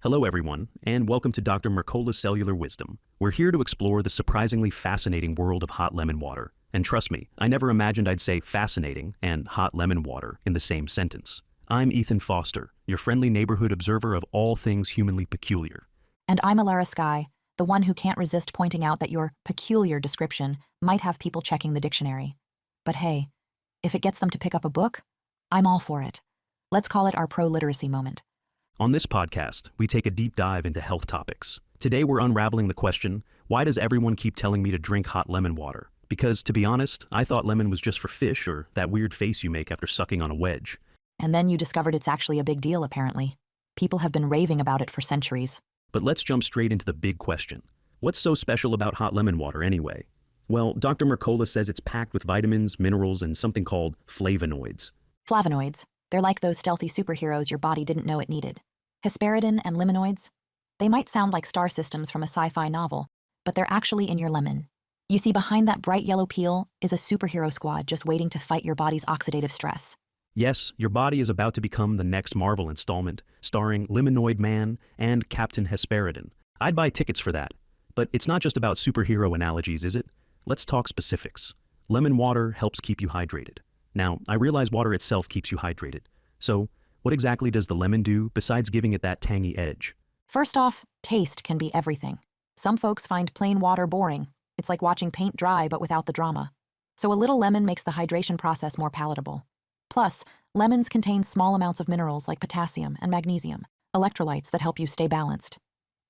Hello, everyone, and welcome to Dr. Mercola's Cellular Wisdom. We're here to explore the surprisingly fascinating world of hot lemon water. And trust me, I never imagined I'd say fascinating and hot lemon water in the same sentence. I'm Ethan Foster, your friendly neighborhood observer of all things humanly peculiar. And I'm Alara Sky, the one who can't resist pointing out that your peculiar description might have people checking the dictionary. But hey, if it gets them to pick up a book, I'm all for it. Let's call it our pro-literacy moment. On this podcast, we take a deep dive into health topics. Today we're unraveling the question, why does everyone keep telling me to drink hot lemon water? Because, to be honest, I thought lemon was just for fish or that weird face you make after sucking on a wedge. And then you discovered it's actually a big deal, apparently. People have been raving about it for centuries. But let's jump straight into the big question. What's so special about hot lemon water anyway? Well, Dr. Mercola says it's packed with vitamins, minerals, and something called flavonoids. Flavonoids, they're like those stealthy superheroes your body didn't know it needed. Hesperidin and limonoids, they might sound like star systems from a sci-fi novel, but they're actually in your lemon. You see, behind that bright yellow peel is a superhero squad just waiting to fight your body's oxidative stress. Yes, your body is about to become the next Marvel installment, starring Limonoid Man and Captain Hesperidin. I'd buy tickets for that. But it's not just about superhero analogies, is it? Let's talk specifics. Lemon water helps keep you hydrated. Now, I realize water itself keeps you hydrated. So, what exactly does the lemon do besides giving it that tangy edge? First off, taste can be everything. Some folks find plain water boring. It's like watching paint dry but without the drama. So a little lemon makes the hydration process more palatable. Plus, lemons contain small amounts of minerals like potassium and magnesium, electrolytes that help you stay balanced.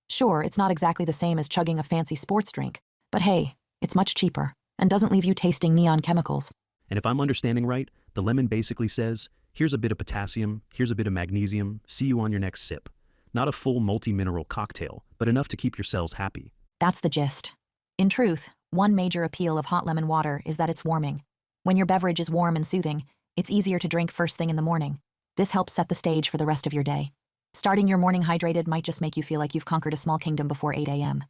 Sure, it's not exactly the same as chugging a fancy sports drink, but hey, it's much cheaper and doesn't leave you tasting neon chemicals. And if I'm understanding right, the lemon basically says, here's a bit of potassium, here's a bit of magnesium, see you on your next sip. Not a full multi-mineral cocktail, but enough to keep your cells happy. That's the gist. In truth, one major appeal of hot lemon water is that it's warming. When your beverage is warm and soothing, it's easier to drink first thing in the morning. This helps set the stage for the rest of your day. Starting your morning hydrated might just make you feel like you've conquered a small kingdom before 8 a.m.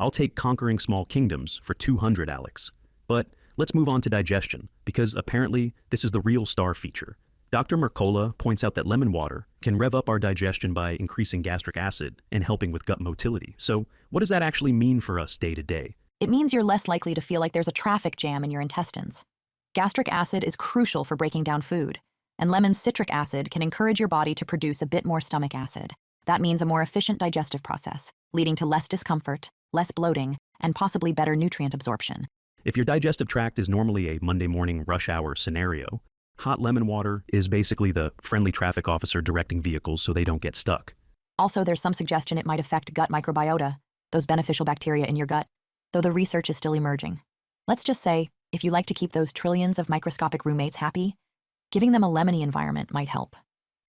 I'll take conquering small kingdoms for 200, Alex. But let's move on to digestion, because apparently this is the real star feature. Dr. Mercola points out that lemon water can rev up our digestion by increasing gastric acid and helping with gut motility. So what does that actually mean for us day to day? It means you're less likely to feel like there's a traffic jam in your intestines. Gastric acid is crucial for breaking down food, and lemon citric acid can encourage your body to produce a bit more stomach acid. That means a more efficient digestive process, leading to less discomfort, less bloating, and possibly better nutrient absorption. If your digestive tract is normally a Monday morning rush hour scenario, hot lemon water is basically the friendly traffic officer directing vehicles so they don't get stuck. Also, there's some suggestion it might affect gut microbiota, those beneficial bacteria in your gut, though the research is still emerging. Let's just say, if you like to keep those trillions of microscopic roommates happy, giving them a lemony environment might help.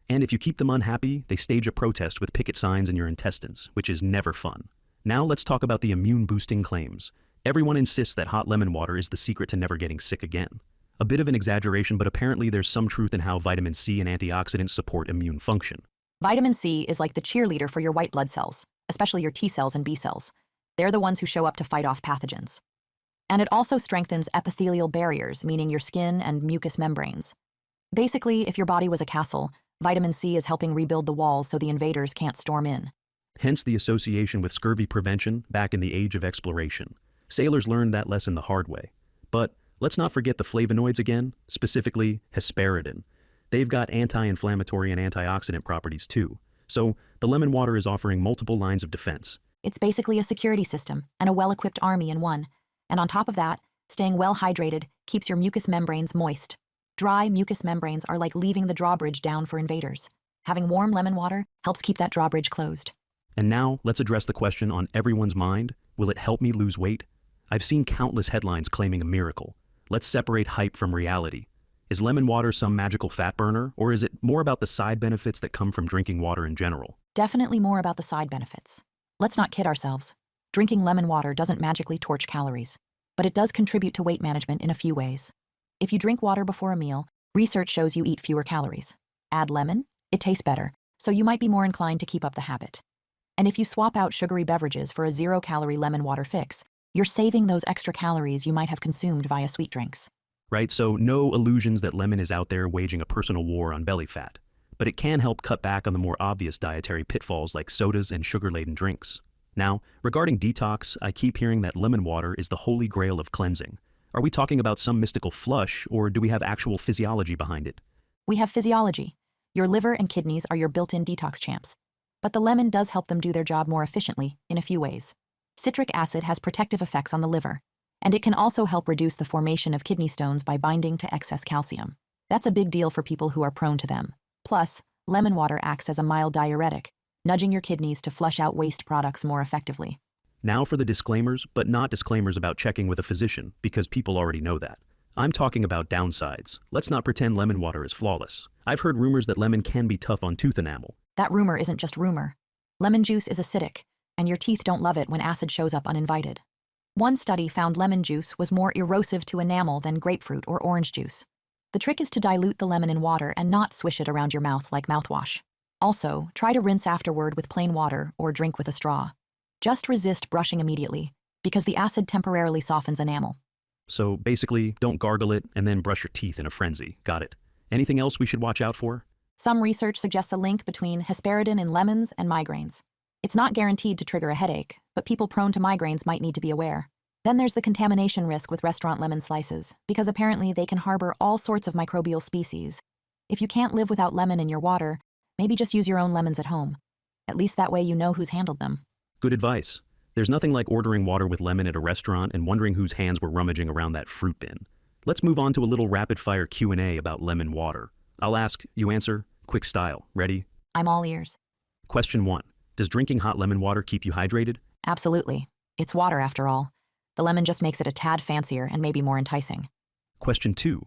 And if you keep them unhappy, they stage a protest with picket signs in your intestines, which is never fun. Now let's talk about the immune-boosting claims. Everyone insists that hot lemon water is the secret to never getting sick again. A bit of an exaggeration, but apparently there's some truth in how vitamin C and antioxidants support immune function. Vitamin C is like the cheerleader for your white blood cells, especially your T cells and B cells. They're the ones who show up to fight off pathogens. And it also strengthens epithelial barriers, meaning your skin and mucous membranes. Basically, if your body was a castle, vitamin C is helping rebuild the walls so the invaders can't storm in. Hence the association with scurvy prevention back in the age of exploration. Sailors learned that lesson the hard way. But let's not forget the flavonoids again, specifically hesperidin. They've got anti-inflammatory and antioxidant properties too. So the lemon water is offering multiple lines of defense. It's basically a security system and a well-equipped army in one. And on top of that, staying well hydrated keeps your mucous membranes moist. Dry mucous membranes are like leaving the drawbridge down for invaders. Having warm lemon water helps keep that drawbridge closed. And now let's address the question on everyone's mind. Will it help me lose weight? I've seen countless headlines claiming a miracle. Let's separate hype from reality. Is lemon water some magical fat burner, or is it more about the side benefits that come from drinking water in general? Definitely more about the side benefits. Let's not kid ourselves. Drinking lemon water doesn't magically torch calories, but it does contribute to weight management in a few ways. If you drink water before a meal, research shows you eat fewer calories. Add lemon, it tastes better, so you might be more inclined to keep up the habit. And if you swap out sugary beverages for a 0-calorie lemon water fix, you're saving those extra calories you might have consumed via sweet drinks. Right, so no illusions that lemon is out there waging a personal war on belly fat. but it can help cut back on the more obvious dietary pitfalls like sodas and sugar-laden drinks. Now, regarding detox, I keep hearing that lemon water is the holy grail of cleansing. Are we talking about some mystical flush, or do we have actual physiology behind it? We have physiology. Your liver and kidneys are your built-in detox champs. But the lemon does help them do their job more efficiently in a few ways. Citric acid has protective effects on the liver, and it can also help reduce the formation of kidney stones by binding to excess calcium. That's a big deal for people who are prone to them. Plus, lemon water acts as a mild diuretic, nudging your kidneys to flush out waste products more effectively. Now for the disclaimers, but not disclaimers about checking with a physician, because people already know that. I'm talking about downsides. Let's not pretend lemon water is flawless. I've heard rumors that lemon can be tough on tooth enamel. That rumor isn't just rumor. Lemon juice is acidic, and your teeth don't love it when acid shows up uninvited. One study found lemon juice was more erosive to enamel than grapefruit or orange juice. The trick is to dilute the lemon in water and not swish it around your mouth like mouthwash. Also, try to rinse afterward with plain water or drink with a straw. Just resist brushing immediately, because the acid temporarily softens enamel. So basically, don't gargle it and then brush your teeth in a frenzy. Got it. Anything else we should watch out for? Some research suggests a link between hesperidin in lemons and migraines. It's not guaranteed to trigger a headache, but people prone to migraines might need to be aware. Then there's the contamination risk with restaurant lemon slices, because apparently they can harbor all sorts of microbial species. If you can't live without lemon in your water, maybe just use your own lemons at home. At least that way you know who's handled them. Good advice. There's nothing like ordering water with lemon at a restaurant and wondering whose hands were rummaging around that fruit bin. Let's move on to a little rapid-fire Q&A about lemon water. I'll ask, you answer, quick style. Ready? I'm all ears. Question 1. Does drinking hot lemon water keep you hydrated? Absolutely. It's water after all. The lemon just makes it a tad fancier and maybe more enticing. Question 2.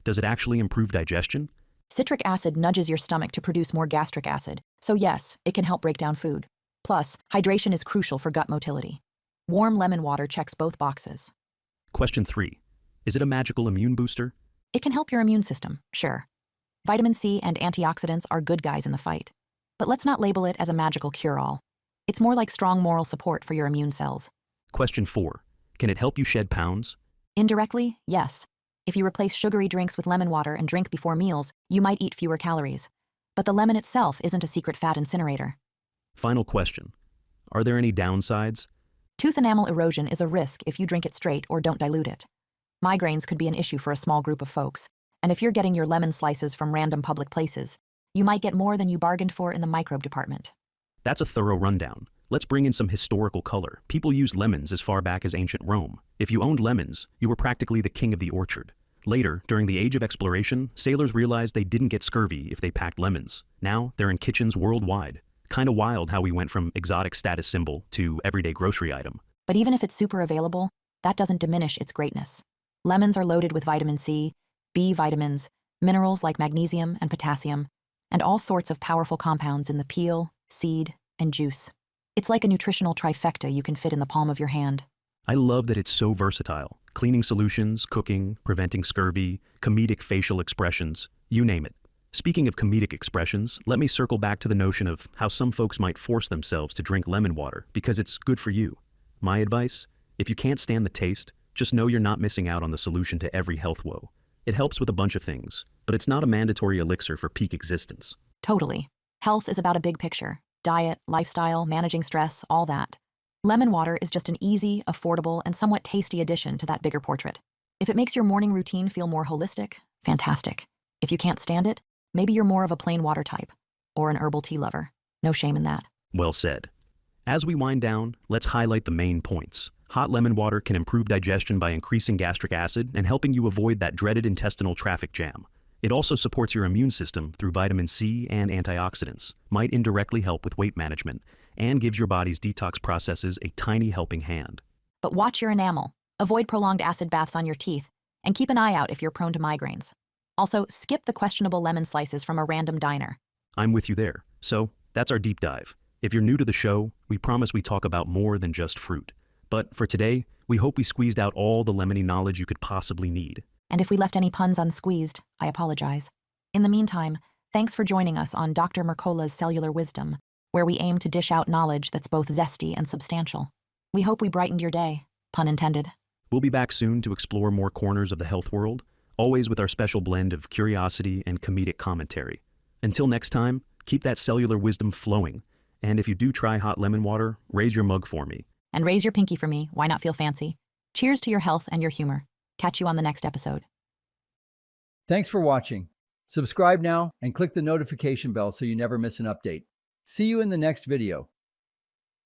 Does it actually improve digestion? Citric acid nudges your stomach to produce more gastric acid, so yes, it can help break down food. Plus, hydration is crucial for gut motility. Warm lemon water checks both boxes. Question 3. Is it a magical immune booster? It can help your immune system, sure. Vitamin C and antioxidants are good guys in the fight. But let's not label it as a magical cure-all. It's more like strong moral support for your immune cells. Question 4. Can it help you shed pounds? Indirectly, yes. If you replace sugary drinks with lemon water and drink before meals, you might eat fewer calories. But the lemon itself isn't a secret fat incinerator. Final question. Are there any downsides? Tooth enamel erosion is a risk if you drink it straight or don't dilute it. Migraines could be an issue for a small group of folks, and if you're getting your lemon slices from random public places, you might get more than you bargained for in the microbe department. That's a thorough rundown. Let's bring in some historical color. People used lemons as far back as ancient Rome. If you owned lemons, you were practically the king of the orchard. Later, during the Age of Exploration, sailors realized they didn't get scurvy if they packed lemons. Now, they're in kitchens worldwide. Kinda wild how we went from exotic status symbol to everyday grocery item. But even if it's super available, that doesn't diminish its greatness. Lemons are loaded with vitamin C, B vitamins, minerals like magnesium and potassium, and all sorts of powerful compounds in the peel, seed, and juice. It's like a nutritional trifecta you can fit in the palm of your hand. I love that it's so versatile. Cleaning solutions, cooking, preventing scurvy, comedic facial expressions, you name it. Speaking of comedic expressions, let me circle back to the notion of how some folks might force themselves to drink lemon water because it's good for you. My advice? If you can't stand the taste, just know you're not missing out on the solution to every health woe. It helps with a bunch of things, but it's not a mandatory elixir for peak existence. Totally. Health is about a big picture. Diet, lifestyle, managing stress, all that. Lemon water is just an easy, affordable, and somewhat tasty addition to that bigger portrait. If it makes your morning routine feel more holistic, fantastic. If you can't stand it, maybe you're more of a plain water type, or an herbal tea lover. No shame in that. Well said. As we wind down, let's highlight the main points. Hot lemon water can improve digestion by increasing gastric acid and helping you avoid that dreaded intestinal traffic jam. It also supports your immune system through vitamin C and antioxidants, might indirectly help with weight management, and gives your body's detox processes a tiny helping hand. But watch your enamel. Avoid prolonged acid baths on your teeth, and keep an eye out if you're prone to migraines. Also, skip the questionable lemon slices from a random diner. I'm with you there. So, that's our deep dive. If you're new to the show, we promise we talk about more than just fruit. But for today, we hope we squeezed out all the lemony knowledge you could possibly need. And if we left any puns unsqueezed, I apologize. In the meantime, thanks for joining us on Dr. Mercola's Cellular Wisdom, where we aim to dish out knowledge that's both zesty and substantial. We hope we brightened your day, pun intended. We'll be back soon to explore more corners of the health world, always with our special blend of curiosity and comedic commentary. Until next time, keep that cellular wisdom flowing. And if you do try hot lemon water, raise your mug for me. And raise your pinky for me. Why not feel fancy? Cheers to your health and your humor. Catch you on the next episode. Thanks for watching. Subscribe now and click the notification bell so you never miss an update. See you in the next video.